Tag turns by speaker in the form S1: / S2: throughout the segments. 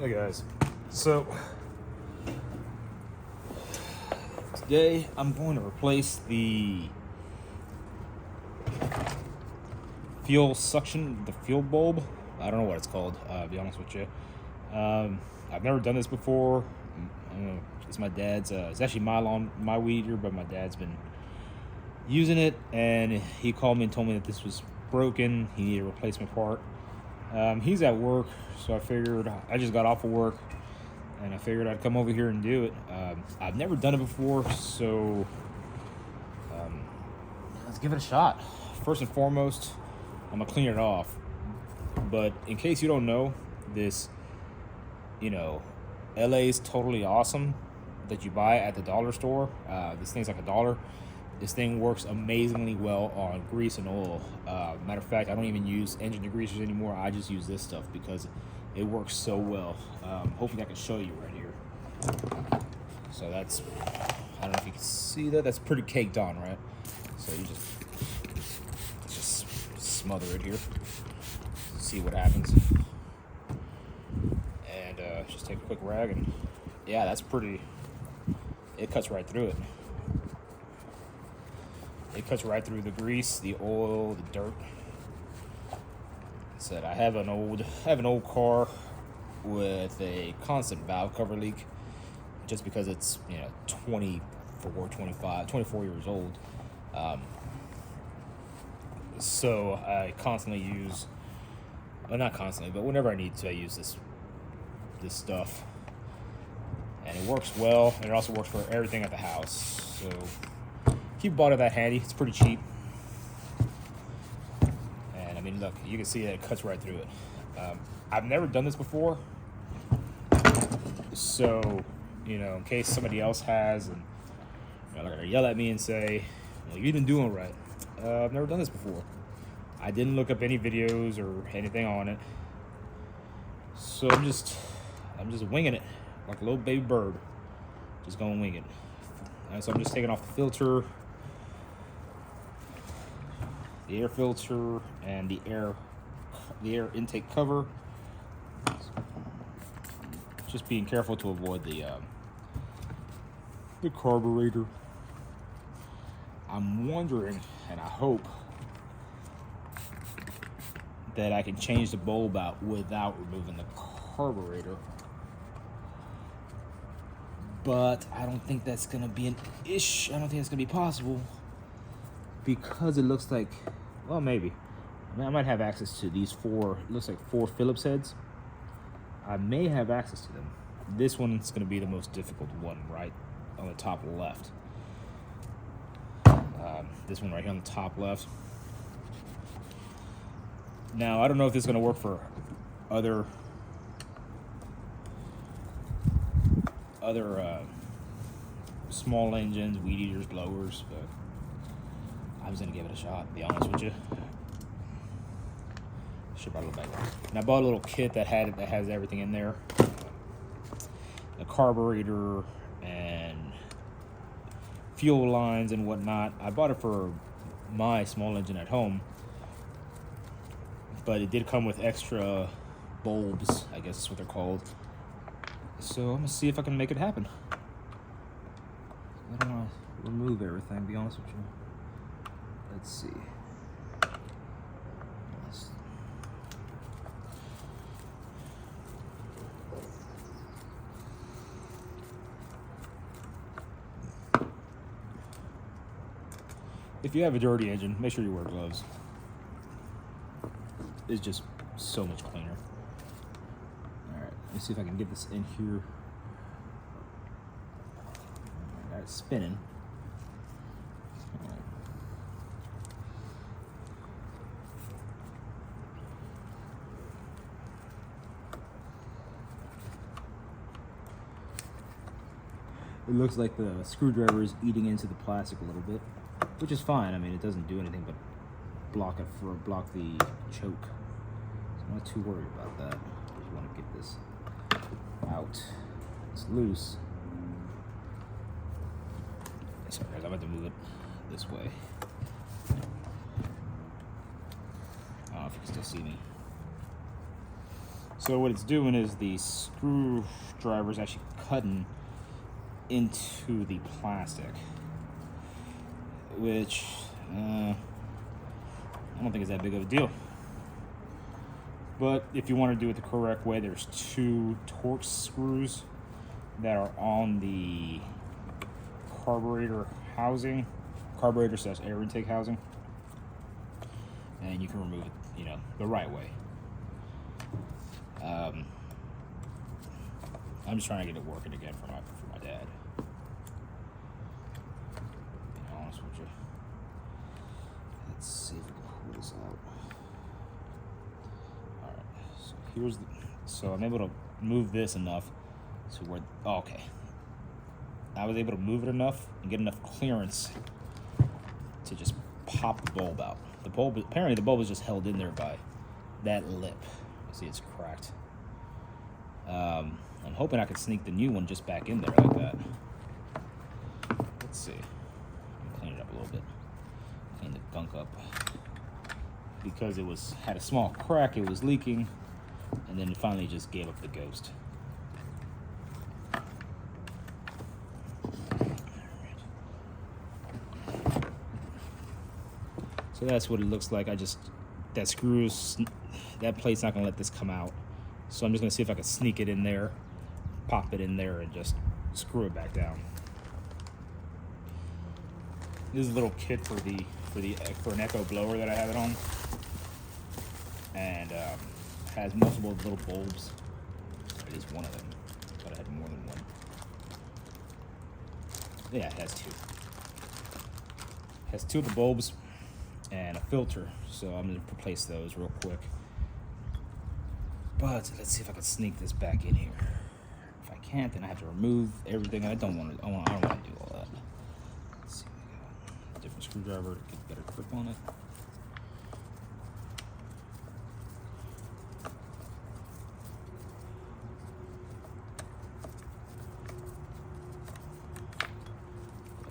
S1: Hey guys, so today I'm going to replace the fuel bulb. I don't know what it's called, to be honest with you. I've never done this before. It's my dad's, it's actually my weed eater, but my dad's been using it, and he called me and told me that this was broken. He needed a replacement part. He's at work, so I figured, I just got off of work, and I figured I'd come over here and do it. I've never done it before, so let's give it a shot. First and foremost, I'm gonna clean it off. But in case you don't know, this, LA's Totally Awesome that you buy at the dollar store, this thing's like $1. This thing works amazingly well on grease and oil. Matter of fact, I don't even use engine degreasers anymore. I just use this stuff because it works so well. Hopefully I can show you right here. So that's, I don't know if you can see that. That's pretty caked on, right? So you just smother it here. See what happens. And just take a quick rag, and yeah, that's pretty, it cuts right through it. It cuts right through the grease, the oil, the dirt. Said I have an old car with a constant valve cover leak, just because it's 24 years old. So I constantly use, well, not constantly, but whenever I need to, I use this stuff, and it works well, and it also works for everything at the house. So keep a bottle of that handy. It's pretty cheap. And I mean, look, you can see that it cuts right through it. I've never done this before. So, in case somebody else has, and they're going to yell at me and say, well, you've been doing it right. I've never done this before. I didn't look up any videos or anything on it. So I'm just winging it like a little baby bird. Just going to wing it. And so I'm just taking off the filter, the air filter, and the air intake cover. Just being careful to avoid the carburetor. I'm wondering, and I hope, that I can change the bulb out without removing the carburetor. But I don't think that's gonna be an issue. I don't think it's gonna be possible, because it looks like, well, maybe. I might have access to these four, it looks like 4 Phillips heads. I may have access to them. This one's gonna be the most difficult one, right on the top left. This one right here on the top left. Now, I don't know if this is gonna work for other small engines, weed eaters, blowers, but I was gonna give it a shot, to be honest with you. Should probably look back. And I bought a little kit that has everything in there. The carburetor and fuel lines and whatnot. I bought it for my small engine at home, but it did come with extra bulbs, I guess is what they're called. So I'm gonna see if I can make it happen. I don't want to remove everything, to be honest with you. Let's see. If you have a dirty engine, make sure you wear gloves. It's just so much cleaner. Alright, let me see if I can get this in here. I got it spinning. Right. It looks like the screwdriver is eating into the plastic a little bit, which is fine. I mean, it doesn't do anything but block the choke. So I'm not too worried about that. I just want to get this out. It's loose. Sorry guys, I'm going to move it this way. I don't know if you can still see me. So what it's doing is the screwdriver is actually cutting into the plastic, which I don't think is that big of a deal. But if you want to do it the correct way, there's 2 Torx screws that are on the carburetor housing, carburetor/air intake housing, and you can remove it, the right way. I'm just trying to get it working again for my dad. To be honest with you. Let's see if we can pull this out. All right. So I'm able to move this enough to where. Oh, okay. I was able to move it enough and get enough clearance to just pop the bulb out. Apparently the bulb is just held in there by that lip. You see, it's cracked. I'm hoping I could sneak the new one just back in there like that. Let's see. Clean it up a little bit. Clean the gunk up. Because it had a small crack, it was leaking, and then it finally just gave up the ghost. So that's what it looks like. That plate's not gonna let this come out. So I'm just gonna see if I can sneak it in there, pop it in there, and just screw it back down. This is a little kit for an echo blower that I have it on, and has multiple little bulbs. At least one of them. I thought I had more than one. Yeah, it has 2. It has 2 of the bulbs and a filter, so I'm gonna replace those real quick. But let's see if I can sneak this back in here. If I can't, then I have to remove everything. I don't want to do all that. Let's see, we got a different screwdriver to get better grip on it.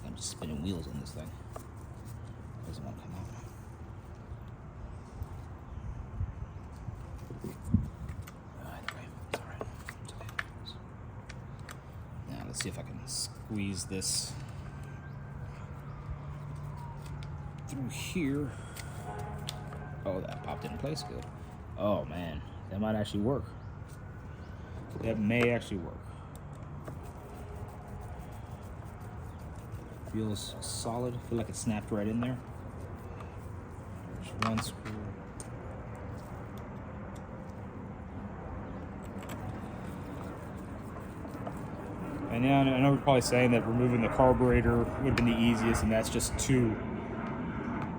S1: I'm just spinning wheels on this thing. Doesn't want to come out. Let's see if I can squeeze this through here. Oh, that popped in place good. Oh man, that might actually work. That may actually work. Feels solid. I feel like it snapped right in there. There's one screw. And yeah, I know we're probably saying that removing the carburetor would have been the easiest, and that's just 2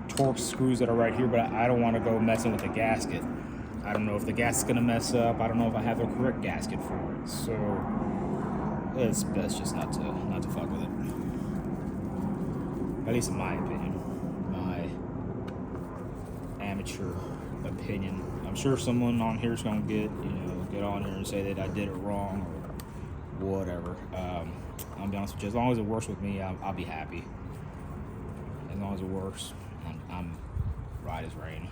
S1: Torx screws that are right here, but I don't want to go messing with the gasket. I don't know if the gasket's going to mess up. I don't know if I have the correct gasket for it. So it's best just not to fuck with it. At least in my opinion. My amateur opinion. I'm sure someone on here is going to get on here and say that I did it wrong or whatever. I'll be honest with you, as long as it works with me, I'll be happy. As long as it works, I'm right as rain.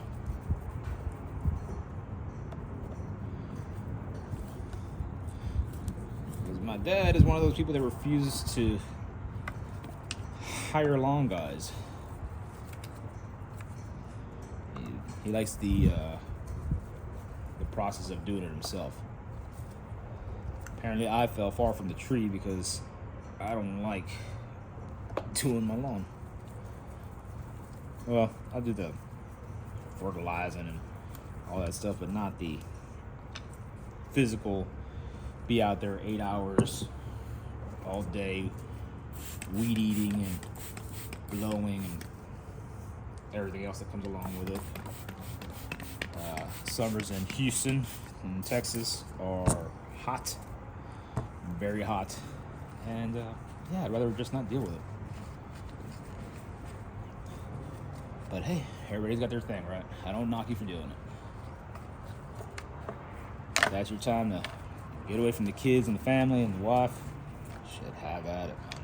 S1: Because my dad is one of those people that refuses to hire lawn guys. He likes the process of doing it himself. Apparently I fell far from the tree because I don't like doing my lawn. Well, I do the fertilizing and all that stuff, but not the physical, be out there 8 hours all day, weed eating and blowing and everything else that comes along with it. Summers in Houston and Texas are hot. Very hot, and yeah, I'd rather just not deal with it. But hey, everybody's got their thing, right? I don't knock you for doing it. That's your time to get away from the kids and the family and the wife. Shit, have at it, man.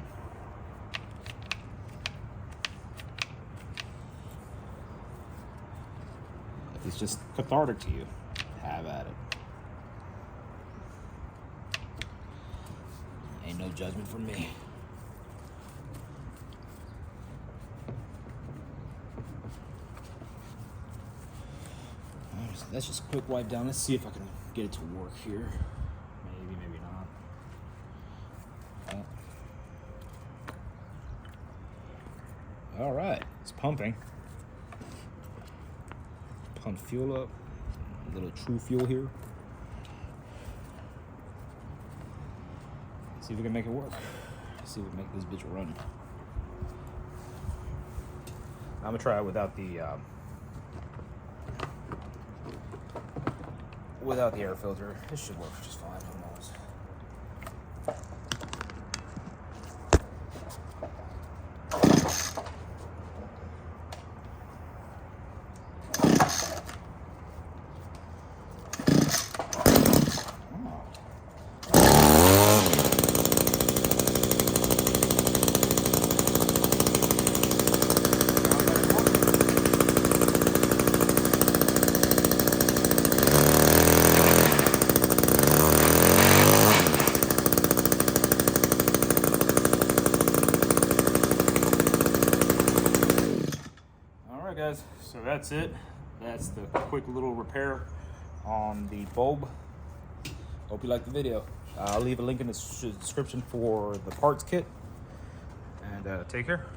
S1: If it's just cathartic to you, have at it. judgment from me. Let's just quick wipe down. Let's see if I can get it to work here. Maybe, maybe not. All right, it's pumping. Pump fuel up. A little true fuel here. See if we can make it work. See if we can make this bitch run. I'm gonna try it without the air filter. This should work just fine. Who knows? Guys, so that's it. That's the quick little repair on the bulb. Hope you liked the video. I'll leave a link in the description for the parts kit, and take care.